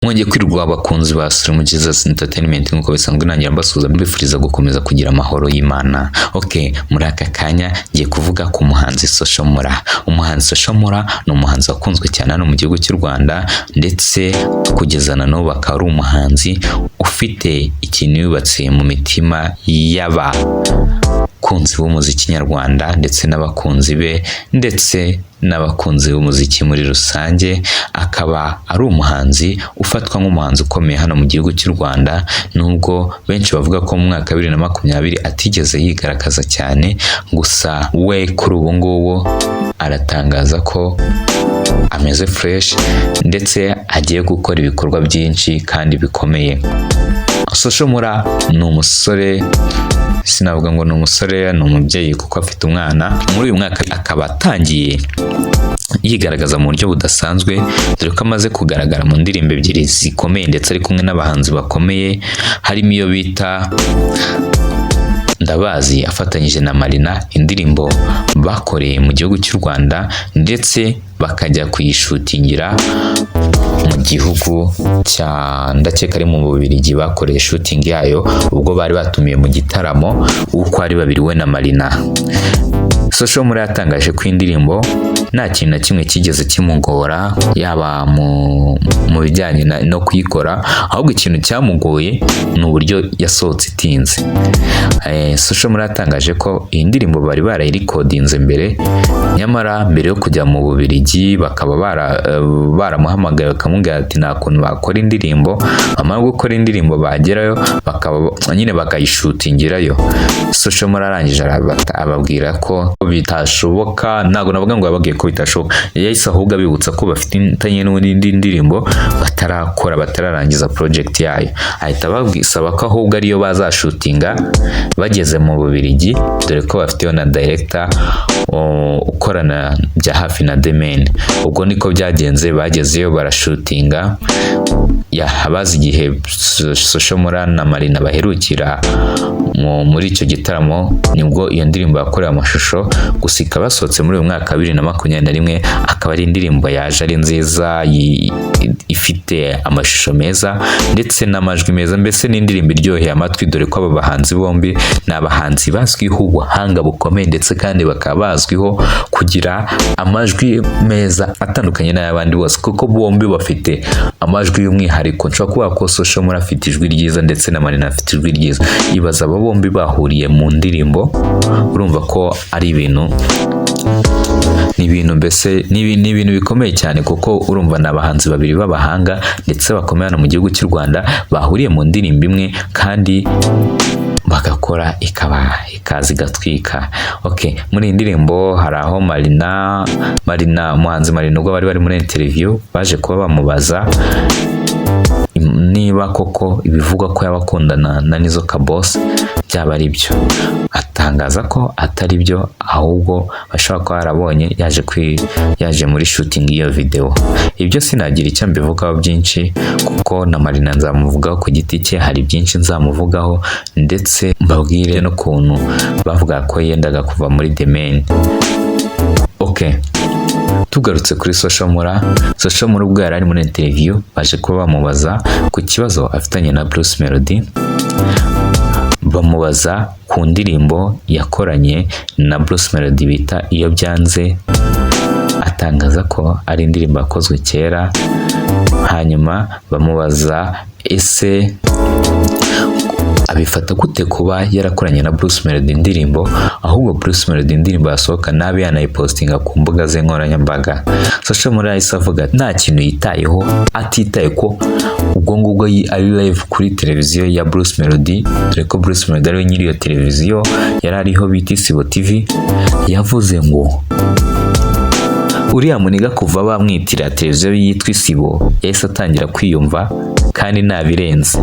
Mwongeye kwirirwa abakunzi ba Stream Jesus Entertainment nkuko bisanzwe nangira mbasuhuza mbifuriza gukomeza kugira amahoro y'Imana. Muri aka kanya ngiye kuvuga ku muhanzi Social Mula. Umuhanzi Social Mula ni umuhanzi wakunzwe cyane hano mu gihugu cy'u Rwanda, ndetse kugeza na n'ubu akaba ari umuhanzi ufite ikintu yubatse mu mitima y'abakunzi b'umuziki nyarwanda ndetse n'abakunzi be ndetse n'abakunzi b'umuziki muri rusange. Akaba ari umuhanzi ufatwa nk'umuhanzi ukomeye hano mu gihugu cy'u Rwanda, nubwo benshi bavuga ko mu mwaka 2020 atigeze yigaragaza cyane, gusa we kuri ubu ngubu aratangaza ko ameze fresh ndetse agiye gukora ibikorwa byinshi kandi bikomeye. Social Mula ni umusore, sinavuga ngo ni umusore, ni umubyeyi kuko afite umwana. Muri uyu mwaka akaba atangiye yigaragaza mu buryo budasanzwe, dore ko amaze kugaragara mu ndirimbo ebyiri zikomeye ndetse ari kumwe n'abahanzi bakomeye, harimo iyo bita Ndabazi afatanyije na Marina, indirimbo bakoreye mu gihugu cy'u Rwanda ndetse bakajya kuyishutingira mu gihugu ndakeka ari mu Bubiligi, bakoreye shooting yayo ubwo bari batumiye mu gitaramo uko ari babiri we na Marina. Social Mula yatangaje ko indirimbo nta kintu na kimwe kigeze kimugora, yaba mu bijyanye no kuyikora, ahubwo ikintu cyamugoye ni uburyo yasohotse itinze. Social Mula yatangaje ko iyi ndirimbo bari barayirekodinze mbere, nyamara mbere yo kujya mu Bubiligi bakaba baramuhamagaye bakamubwira ati nta kuntu bakora indirimbo, bamara gukora indirimbo bagerayo bakaba nyine bakayishutingirayo. Social Mula arangije ababwira ko bitashoboka, ntabwo navuga ngo yababwiye ko bitashoboka, yahise ahubwo abibutsa ko bafitanye n'indi ndirimbo batararangiza project yayo. Ahita babwisaba ko ahubwo ariyo bazashutinga bageze mu Bubiligi, dore ko bafiteyo na director ukorana bya hafi na The Man. Ubwo niko byagenze, bagezeyo barashutinga. Habaze igihe Social Mula na Marina baherukira muri icyo gitaramo, nibwo iyo ndirimbo yakorewe amashusho, gusa ikaba yasohotse muri uyu mwaka 2021. Akaba ari indirimbo yaje ari nziza, ifite amashusho meza ndetse n'amajwi meza, mbese ni indirimbo iryoheye amatwi, dore ko aba bahanzi bombi ni abahanzi bazwiho ubuhanga bukomeye ndetse kandi bakaba bazwiho kugira amajwi meza atandukanye n'ay'abandi bose, kuko bombi bafite amajwi y'umwihariko. Nshobora kuvuga ko Social Mula afite ijwi ryiza ndetse na Marina afite ijwi ryiza. Ibaza aba bombi bahuriye mu ndirimbo, urumva ko ari ibintu mbese ni ibintu bikomeye cyane, kuko urumva ni abahanzi babiri b'abahanga ndetse bakomeye hano mu gihugu cy'u Rwanda, bahuriye mu ndirimbo imwe kandi bagakora ikaza igatwika. Muri iyi ndirimbo hari aho umuhanzi Marina ubwo bari muri interview baje kuba bamubaza niba koko ibivugwa ko yabakundana na Nizzo Kaboss byaba ari byo. Atangaza ko atari byo, ahubwo bashobora kuba barabonye yaje muri shooting iyo video. Ibyo sinagira icyo mbivugaho byinshi, kuko na Marina nzamuvugaho ku giti cye, hari byinshi nzamuvugaho ndetse mbabwire n'ukuntu bavuga ko yendaga kuva muri The Man. Tugarutse kuri Social Mula ubwo yari ari muri interview, baje kuba bamubaza ku kibazo afitanye na Bruce Melody, bamubaza ku ndirimbo yakoranye na Bruce Melody bita Iyo Byanze. Atangaza ko ari indirimbo yakozwe kera. Hanyuma bamubaza ese abifata gute kuba yarakoranye na Bruce Melody indirimbo, ahubwo Bruce Melody indirimbo yasohoka nabi yanayipostinga ku mbuga ze nkoranyambaga. Social Mula yahise avuga nta kintu yitayeho, atitaye ko ubwo ngubwo ari live kuri televiziyo ya Bruce Melody, dore ko Bruce Melody ariwe nyiri iyo televiziyo yari ariho bita Isibo TV. Yavuze ngo uriya muniga kuva bamwitira televiziyo yitwa Isibo yahise atangira kwiyumva kandi nabirenze.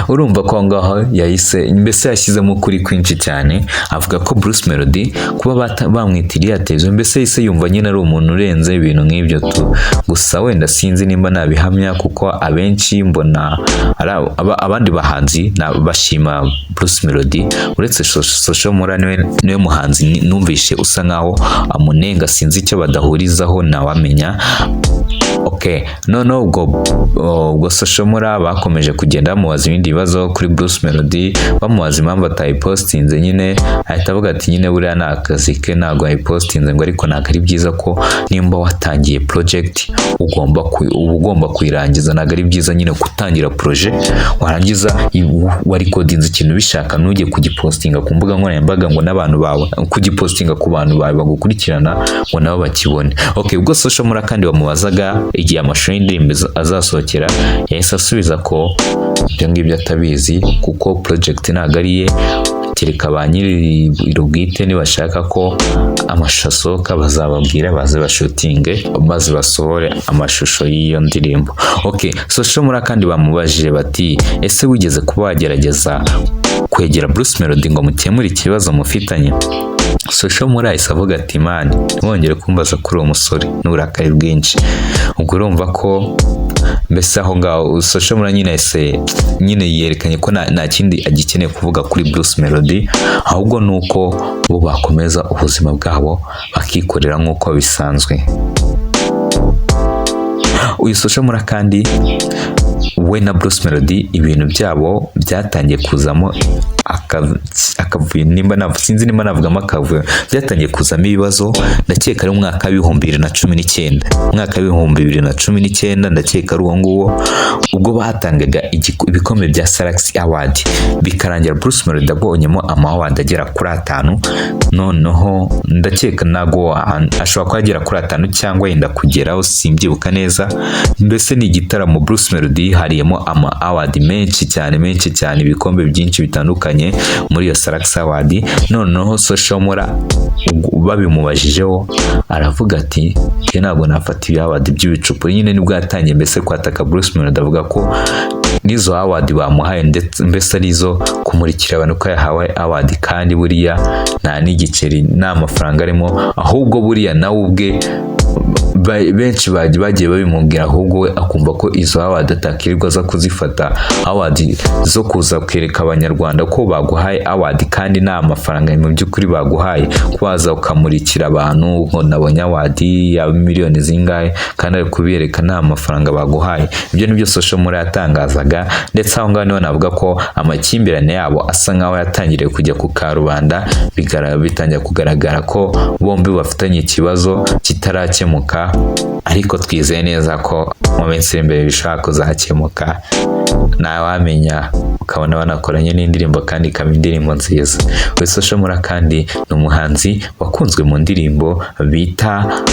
Urumva ko ngaho yahise mbese yashyizemo ukuri kwinshi cyane, avuga ko Bruce Melody kuba bamwitiriye televiziyo mbese yahise yumva nyine ari umuntu urenze ibintu nk'ibyo tu. Gusa wenda sinzi nimba nabihamya, kuko abenshi mbona abandi bahanzi bashima Bruce Melody, uretse Social Mula niwe muhanzi numvishe usa nkaho amunenga, sinzi icyo badahurizaho ntawamenya. Okay, noneho ubwo Soshomura bakomeje kugenda bamubaza ibindi bibazo kuri Bruce Melody, bamubaza impamvu atayipostinze, nyine ahita avuga ati nyine buriya ni akazi ke ntabwo yayipostinze, ngo ariko ntabwo ari byiza ko nimba watangiye project ugomba kuyirangiza, ntabwo ari byiza nyine gutangira projet warangiza warikodinze ikintu bishaka ntujye kugipostinga ku mbuga nkoranyambaga ngo n'abantu bawe, kugipostinga ku bantu bawe bagukurikirana ngo nabo bakibone. Okay, ubwo Soshomura kandi bamubazaga igihe amashusho y'indirimbo azasohokera, yahise asubiza ko ibyo ngibyo atabizi kuko project ntabwo ari ye, kereka ba nyiri ubwite nibashaka ko amashusho asohoka bazababwira baze bashutinge maze basohore amashusho y'iyo ndirimbo. Okay, Soshomura kandi bamubajije bati ese wigeze kuba wagerageza kwegera Bruce Melody ngo mukemure ikibazo mufitanye? Soshomura ahise avuga ati mani ntibongere kumbaza kuri uwo musore n'uburakari bwinshi. Ubwo urumva ko mbese aho ngaho Soshomura nyine yerekanye ko nta kindi agikeneye kuvuga kuri Bruce Melody, ahubwo nuko bo bakomeza ubuzima bwabo bakikorera nk'uko bisanzwe. Uyu Soshomura kandi we na Bruce Melody ibintu byabo byatangiye kuzamo akavuyo, sinzi nimba navugamo akavuyo, byatangiye kuzamo ibibazo. Ndakeka ari umwaka w'ibihumbi 2019 ndakeka ari uwo nguwo, ubwo batangaga ibikombe bya Salax Award, bikarangira Bruce Melody abonyemo award agera kuri 5. noneho ndakeka nago ashobora kuba agera kuri 5 cyangwa yenda kugeraho, simbyibuka neza. Mbese ni igitaramo Bruce Melody hariyemo award menshi cyane, ibikombe byinshi bitandukanye muri iyo Salax Award. Noneho Soshomura babimubajijeho aravuga ati ntabwo nafata ibi award by'ibicupa. Nyine nibwo yatangiye mbese kwataka Bruce Melody, avuga ko nizo award bamuhaye ndetse mbese arizo kumurikira abantu ko yahawe award, kandi buriya nta n'igiceri nta mafaranga arimo, ahubwo buriya nawe ubwe benshi bagiye babimubwira, ahubwo we akumva ko izo award atakirirwa za kuzifata award zo kuza kwereka abanyarwanda ko baguhaye award kandi nta mafaranga mu by'ukuri baguhaye, kubaza ukamurikira abantu ngo nabonye award ya miliyoni zingahe kandi ari kubereka nta mafaranga baguhaye. Ibyo nibyo Soshomura yatangazaga, ndetse aho ngaho niho navuga ko amakimbirane yabo asa nkaho yatangiriye kujya ku karubanda, bitangira kugaragara ko bombi bafitanye ikibazo kitarakemuka, ariko twizeye neza ko mu minsi imbere bishobora kuzakemuka, ntawamenya ukabona banakoranye n'indirimbo kandi ikaba indirimbo nziza. Soshomura kandi ni umuhanzi wakunzwe mu ndirimbo bita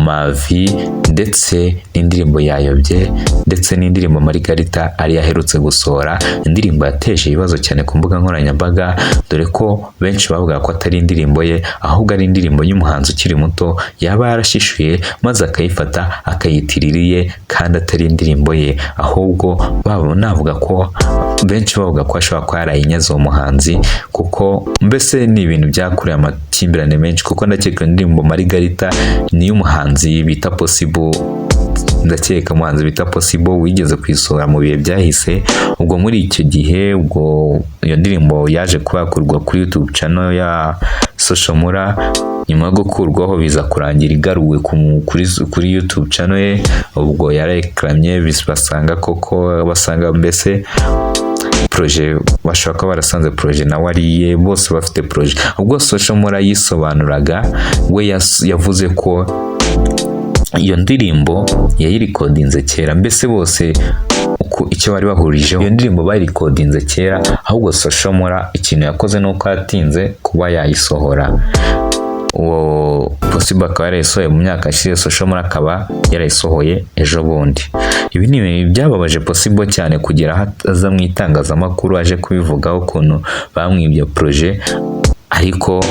Mavi ndetse n'indirimbo Yayobye ndetse n'indirimbo Margarita ari yaherutse gusohora, indirimbo yateje ibibazo cyane ku mbuga nkoranyambaga, dore ko benshi bavuga ko atari indirimbo ye ahubwo ari indirimbo y'umuhanzi ukiri muto yaba yarashishuye maze akayifata akayitiririye kandi atari indirimbo ye, ahubwo navuga ko benshi bavuga ko ashobora kuba yarayinyaze uwo muhanzi, kuko mbese ni ibintu byakureye amakimbirane menshi, kuko ndakeka indirimbo Margarita ni y'umuhanzi bita Possible, ndakeka umuhanzi bita Possible wigeze kwisohora mu bihe byahise. Ubwo muri icyo gihe ubwo iyo ndirimbo yaje kubakurwa kuri YouTube channel ya Soshomura, nyuma yo gukurwaho biza kurangira igaruwe kuri YouTube channel ye. Ubwo yareklamye basanga mbese projet bashaka barasanze projet nawe ariye, bose bafite projet. Ubwo Soshomura yisobanuraga we yavuze ko iyo ndirimbo yayirikodinze kera, mbese bose icyo bari bahurijeho iyo ndirimbo bayirikodinze kera, ahubwo Soshomura ikintu yakoze nuko yatinze kuba yayisohora. Uwo Possible akaba yarayisohoye mu myaka ishize, Soshomura akaba yarayisohoye ejo bundi. Ibi ni ibintu byababaje Possible cyane, kugera aza mu itangazamakuru aje kubivugaho ukuntu bamwibye projet, ariko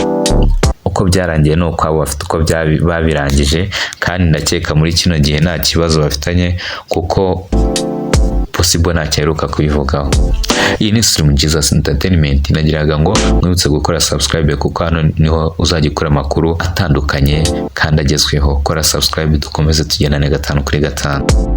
uko byarangiye nuko abo bafite uko babirangije, kandi ndakeka muri kino gihe nta kibazo bafitanye kuko Possible ntacyo aheruka kubivugaho. Iyi ni Slim Jesus Entertainment, nagiraga ngo mwibutse gukora subscribe kuko hano niho uzajya ukora amakuru atandukanye kandi agezweho. Kora subscribe dukomeze tugendane 5 kuri 5.